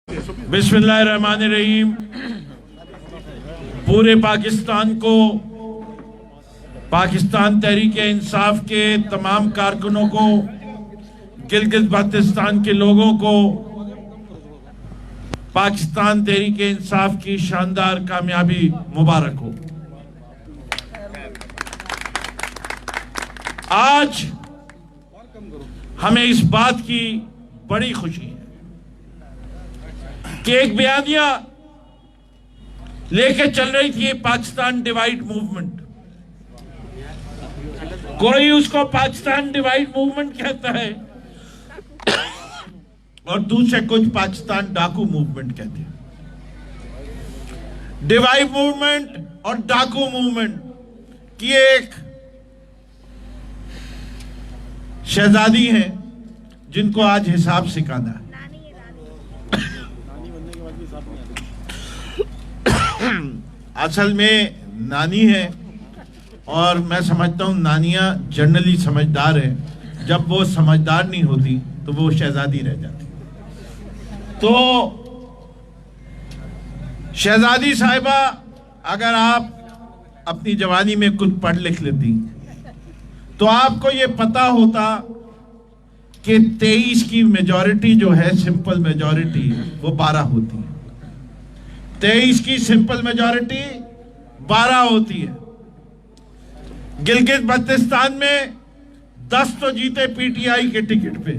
बिस्मिल्लाहिर्रहमानिर्रहीम। पूरे पाकिस्तान को, पाकिस्तान तहरीक इंसाफ के तमाम कारकुनों को, गिलगित बाल्टिस्तान के लोगों को पाकिस्तान तहरीक इंसाफ की शानदार कामयाबी मुबारक हो। आज हमें इस बात की बड़ी खुशी है कि एक बयानिया लेके चल रही थी पाकिस्तान डिवाइड मूवमेंट। कोई उसको पाकिस्तान डिवाइड मूवमेंट कहता है और दूसरे कुछ पाकिस्तान डाकू मूवमेंट कहते हैं। डिवाइड मूवमेंट और डाकू मूवमेंट की एक शहजादी हैं जिनको आज हिसाब सिखाना है। असल में नानी है और मैं समझता हूं नानियां जनरली समझदार है। जब वो समझदार नहीं होती तो वो शहजादी रह जाती। तो शहजादी साहिबा, अगर आप अपनी जवानी में कुछ पढ़ लिख लेती तो आपको ये पता होता कि 23 की मेजॉरिटी जो है, सिंपल मेजॉरिटी, वो 12 होती है। 23 की सिंपल मेजॉरिटी 12 होती है। गिलगित बाल्टिस्तान में 10 तो जीते पीटीआई के टिकट पे,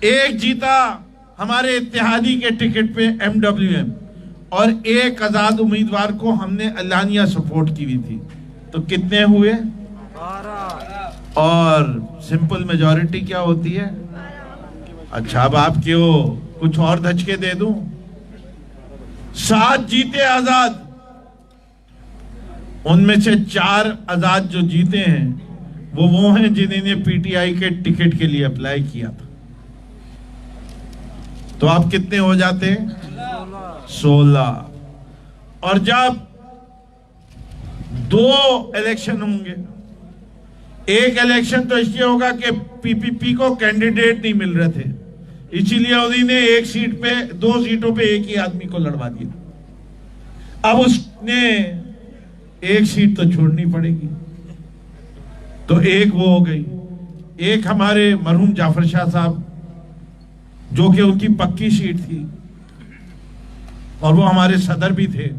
एक जीता हमारे इत्तेहादी के टिकट पे एमडब्ल्यूएम, और एक आजाद उम्मीदवार को हमने अलानिया सपोर्ट की हुई थी। तो कितने हुए? 12। और सिंपल मेजॉरिटी क्या होती है? अच्छा, अब आप क्यों कुछ और धचके दे दूं? 7 जीते आजाद, उनमें से 4 आजाद जो जीते हैं वो हैं जिन्होंने पीटीआई के टिकट के लिए अप्लाई किया था। तो आप कितने हो जाते हैं? 16। और जब 2 इलेक्शन होंगे, एक इलेक्शन तो इसलिए होगा कि पीपीपी को कैंडिडेट नहीं मिल रहे थे, इसीलिए उन्होंने एक सीट पे, 2 सीटों पे एक ही आदमी को लड़वा दिया। अब उसने एक सीट तो छोड़नी पड़ेगी, तो एक वो हो गई। एक हमारे मरहूम जाफर शाह साहब, जो कि उनकी पक्की सीट थी और वो हमारे सदर भी थे,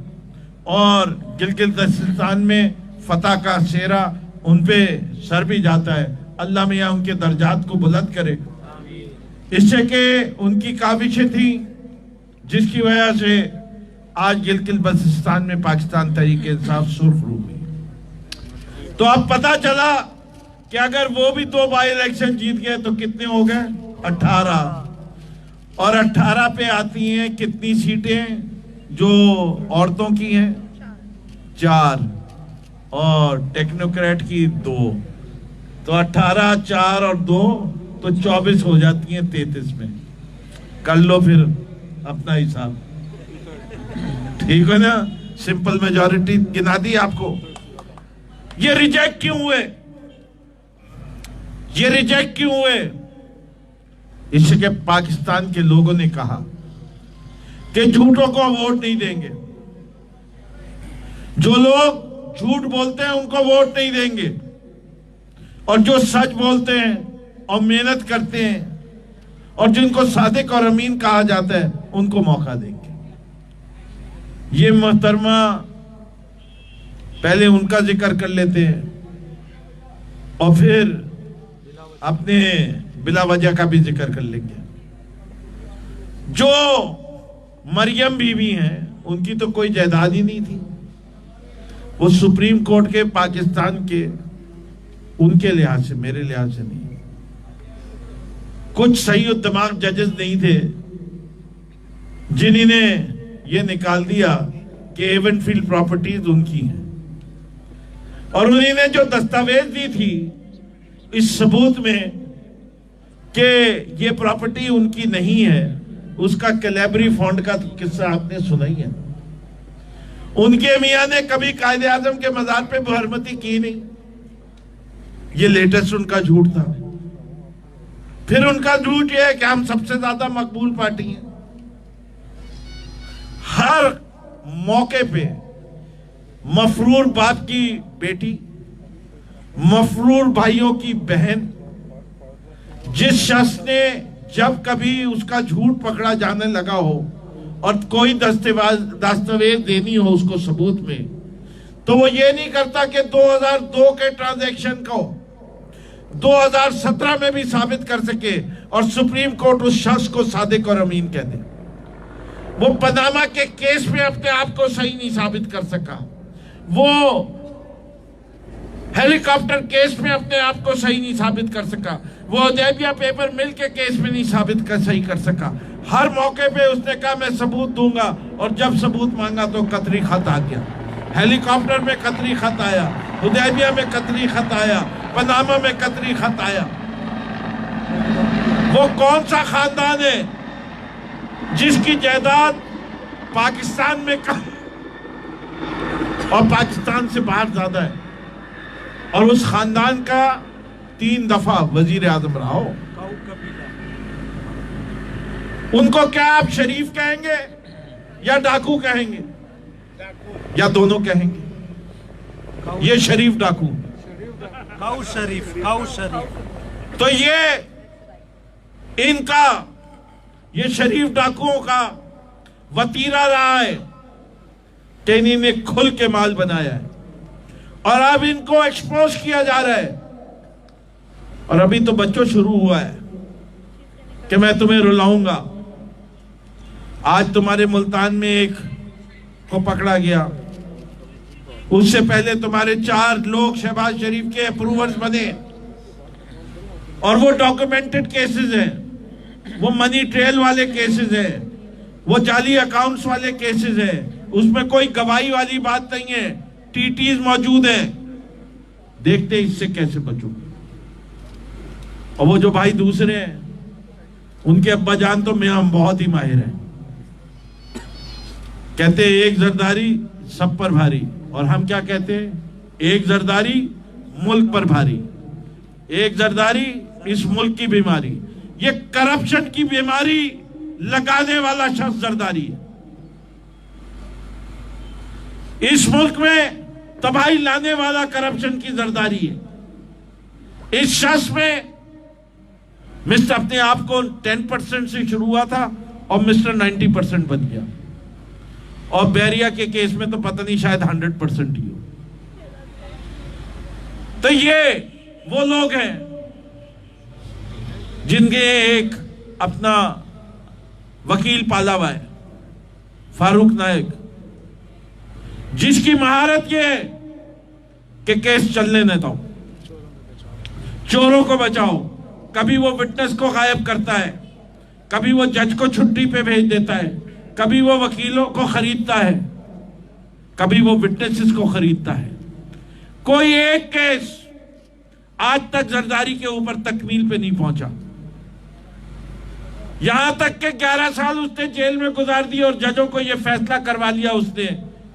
और गिलगित बाल्टिस्तान में फतह का सेहरा उन पे सर भी जाता है। अल्लाह मियां उनके दर्जात को बुलंद करे। इससे कि उनकी काविशें थी जिसकी वजह से आज गिलगित बाल्टिस्तान में पाकिस्तान तहरीक इंसाफ सुरखरू हुई। तो अब पता चला कि अगर वो भी 2 बाई इलेक्शन जीत गए तो कितने हो गए? 18। और 18 पे आती हैं कितनी सीटें जो औरतों की हैं? 4, और टेक्नोक्रेट की 2। तो 18, 4 और 2 तो 24 हो जाती हैं 33 में। कर लो फिर अपना हिसाब, ठीक है ना? सिंपल मेजॉरिटी गिना दी आपको। ये रिजेक्ट क्यों हुए? ये रिजेक्ट क्यों हुए? इसके पाकिस्तान के लोगों ने कहा कि झूठों को वोट नहीं देंगे, जो लोग झूठ बोलते हैं उनको वोट नहीं देंगे, और जो सच बोलते हैं और मेहनत करते हैं और जिनको सादिक और अमीन कहा जाता है उनको मौका देंगे। ये मोहतरमा पहले उनका जिक्र कर लेते हैं और फिर अपने बिला वजह का भी जिक्र कर लेंगे। जो मरियम बीवी हैं, उनकी तो कोई जायदाद ही नहीं थी। वो सुप्रीम कोर्ट के पाकिस्तान के, उनके लिहाज से, मेरे लिहाज से नहीं, कुछ सही और दिमाग जजेस नहीं थे जिन्होंने ये निकाल दिया कि एवनफील्ड प्रॉपर्टीज उनकी हैं, और उन्होंने जो दस्तावेज दी थी इस सबूत में कि ये प्रॉपर्टी उनकी नहीं है, उसका कैलेबरी फंड का किस्सा आपने सुना ही है। उनके मियां ने कभी कायदे आजम के मजार पे बहरमती की नहीं, ये लेटेस्ट उनका झूठ था। फिर उनका झूठ ये है कि हम सबसे ज्यादा मकबूल पार्टी हैं। हर मौके पे मफरूर बाप की बेटी, मफरूर भाइयों की बहन, जिस शख्स ने जब कभी उसका झूठ पकड़ा जाने लगा हो और कोई दस्तावेज देनी हो उसको सबूत में, तो वो ये नहीं करता कि 2002 के ट्रांजैक्शन को 2017 में भी साबित कर सके और सुप्रीम कोर्ट उस शख्स को सादिक और अमीन कह दे। वो पनामा के केस में अपने आप को सही नहीं साबित कर सका, वो हेलीकॉप्टर केस में अपने आप को सही नहीं साबित कर सका, वो हुदैबिया पेपर मिल के केस में नहीं सही कर सका। हर मौके पे उसने कहा मैं सबूत दूंगा, और जब सबूत मांगा तो कतरी खत आ गया। हेलीकॉप्टर में कतरी खत आया, हुदैबिया में कतरी खत आया, पनामा में कतरी खत आया। वो कौन सा खानदान है जिसकी जायदाद पाकिस्तान में कम और पाकिस्तान से बाहर ज्यादा है, और उस खानदान का 3 दफा वजीर आजम रहा हो? उनको क्या आप शरीफ कहेंगे या डाकू कहेंगे, या दोनों कहेंगे? ये शरीफ डाकू, काऊ शरीफ। तो ये इनका, ये शरीफ डाकुओं का वतीरा रहा है कि इन्होंने खुल के माल बनाया है, और अब इनको एक्सपोज किया जा रहा है। और अभी तो बच्चों शुरू हुआ है कि मैं तुम्हें रुलाऊंगा। आज तुम्हारे मुल्तान में एक को पकड़ा गया, उससे पहले तुम्हारे 4 लोग शहबाज शरीफ के अप्रूवर्स बने, और वो डॉक्यूमेंटेड केसेस हैं, वो मनी ट्रेल वाले केसेस हैं, वो जाली अकाउंट्स वाले केसेस हैं, उसमें कोई गवाही वाली बात नहीं है, टीटीज मौजूद है। देखते इससे कैसे बचूं। और वो जो भाई दूसरे हैं, उनके अब्बा जान तो मैं बहुत ही माहिर हैं, कहते एक जरदारी सब पर भारी, और हम क्या कहते हैं? एक जरदारी मुल्क पर भारी, एक जरदारी इस मुल्क की बीमारी। ये करप्शन की बीमारी लगाने वाला शख्स जरदारी है। इस मुल्क में तबाही लाने वाला करप्शन की जरदारी है। इस शख्स में मिस्टर अपने आप को 10% से शुरू हुआ था और मिस्टर 90% बन गया, और बैरिया के केस में तो पता नहीं शायद 100% ही हो। तो ये वो लोग हैं जिनके एक अपना वकील पाला हुआ है, फारूक नायक, जिसकी महारत ये है कि केस चलने न दो, चोरों को बचाओ। कभी वो विटनेस को गायब करता है, कभी वो जज को छुट्टी पे भेज देता है, कभी वो वकीलों को खरीदता है, कभी वो विटनेसेस को खरीदता है। कोई एक केस आज तक जरदारी के ऊपर तकमील पे नहीं पहुंचा। यहां तक कि 11 साल उसने जेल में गुजार दिए और जजों को यह फैसला करवा लिया उसने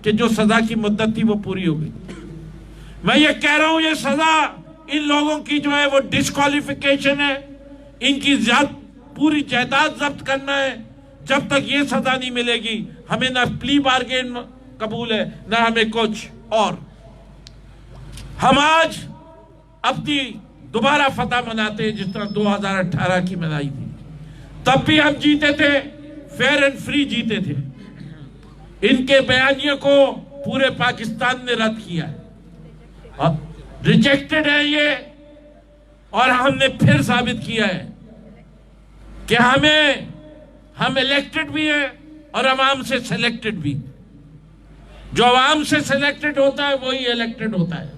कि जो सजा की मुद्दत थी वो पूरी हो गई। मैं ये कह रहा हूं, ये सजा इन लोगों की जो है वो डिस्क्वालिफिकेशन है, इनकी पूरी जायदाद जब्त करना है। जब तक ये सजा नहीं मिलेगी, हमें ना प्ली बार्गेन कबूल है, ना हमें कुछ और। हम आज अपनी दोबारा फतह मनाते हैं जिस तरह 2018 की मनाई थी। तब भी हम जीते थे, फेयर एंड फ्री जीते थे। इनके बयानियों को पूरे पाकिस्तान ने रद्द किया है, रिजेक्टेड है ये, और हमने फिर साबित किया है कि हम इलेक्टेड भी हैं और अवाम से सिलेक्टेड भी। जो अवाम से सिलेक्टेड होता है वही इलेक्टेड होता है।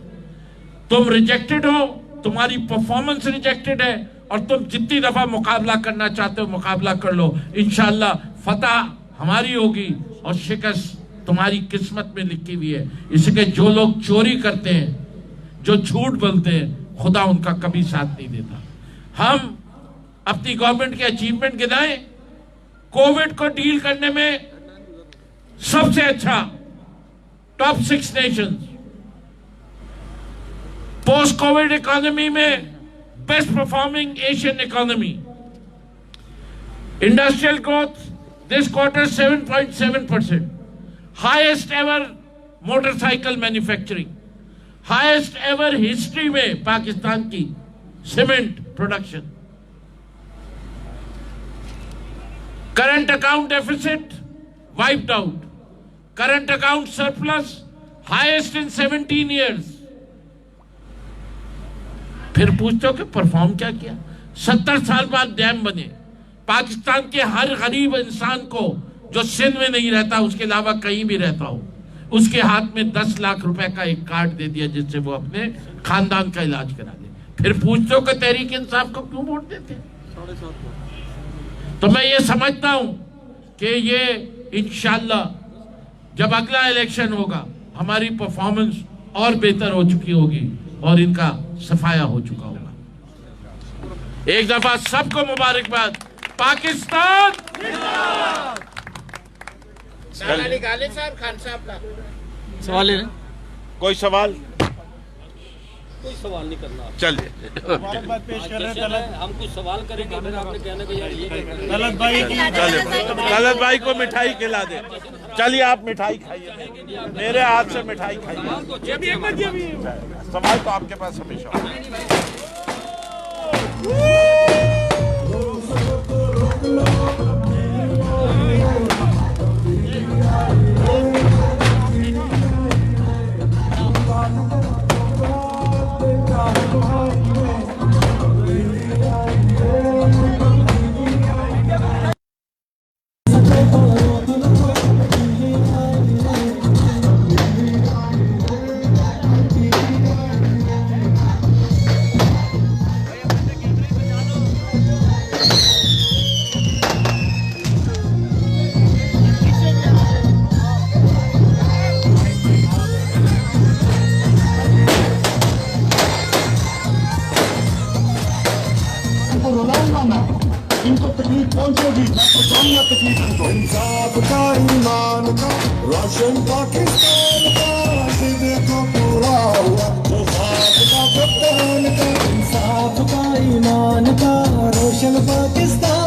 तुम रिजेक्टेड हो, तुम्हारी परफॉर्मेंस रिजेक्टेड है, और तुम जितनी दफा मुकाबला करना चाहते हो मुकाबला कर लो। इंशाअल्लाह फतह हमारी होगी और शिकस्त तुम्हारी किस्मत में लिखी हुई है। इसके जो लोग चोरी करते हैं, जो झूठ बोलते हैं, खुदा उनका कभी साथ नहीं देता। हम अपनी गवर्नमेंट के अचीवमेंट गिनाएं, कोविड को डील करने में सबसे अच्छा top 6 nations, post covid economy में best performing Asian economy, industrial growth this quarter 7.7%, highest ever motorcycle manufacturing, highest ever history में पाकिस्तान की cement production, current account deficit wiped out, current account surplus highest in 17 years. फिर पूछते हो कि perform क्या किया? 70 साल बाद डैम बने, पाकिस्तान के हर गरीब इंसान को जो सिंध में नहीं रहता, उसके अलावा कहीं भी रहता हो, उसके हाथ में 10 लाख रुपए का एक कार्ड दे दिया जिससे वो अपने खानदान का इलाज करा ले। फिर पूछते हो कि तहरीक इंसाफ को क्यों वोट देते? तो मैं ये समझता हूं कि ये इंशाल्लाह जब अगला इलेक्शन होगा हमारी परफॉर्मेंस और बेहतर हो चुकी होगी और इनका सफाया हो चुका होगा। एक दफा सबको मुबारकबाद। पाकिस्तान सवाल ले लें। कोई सवाल? कोई सवाल नहीं करना। चलिए पेश कर रहे हैं। हम कुछ सवाल करेंगे, फिर आपने कहना कि यार ये तलत भाई की तलत भाई को मिठाई खिला दे। चलिए आप मिठाई खाइए, मेरे हाथ से मिठाई खाइए। सवाल तो आपके पास हमेशा होगा। इनको तकलीफ पहुंचेगी, मैं तो जाऊंगा तकलीफ को। इंसाफ का, ईमान का, रोशन पाकिस्तान का, ये देखो पूरा हुआ। इंसाफ का, कप्तान का, इंसाफ का, ईमान का, रोशन पाकिस्तान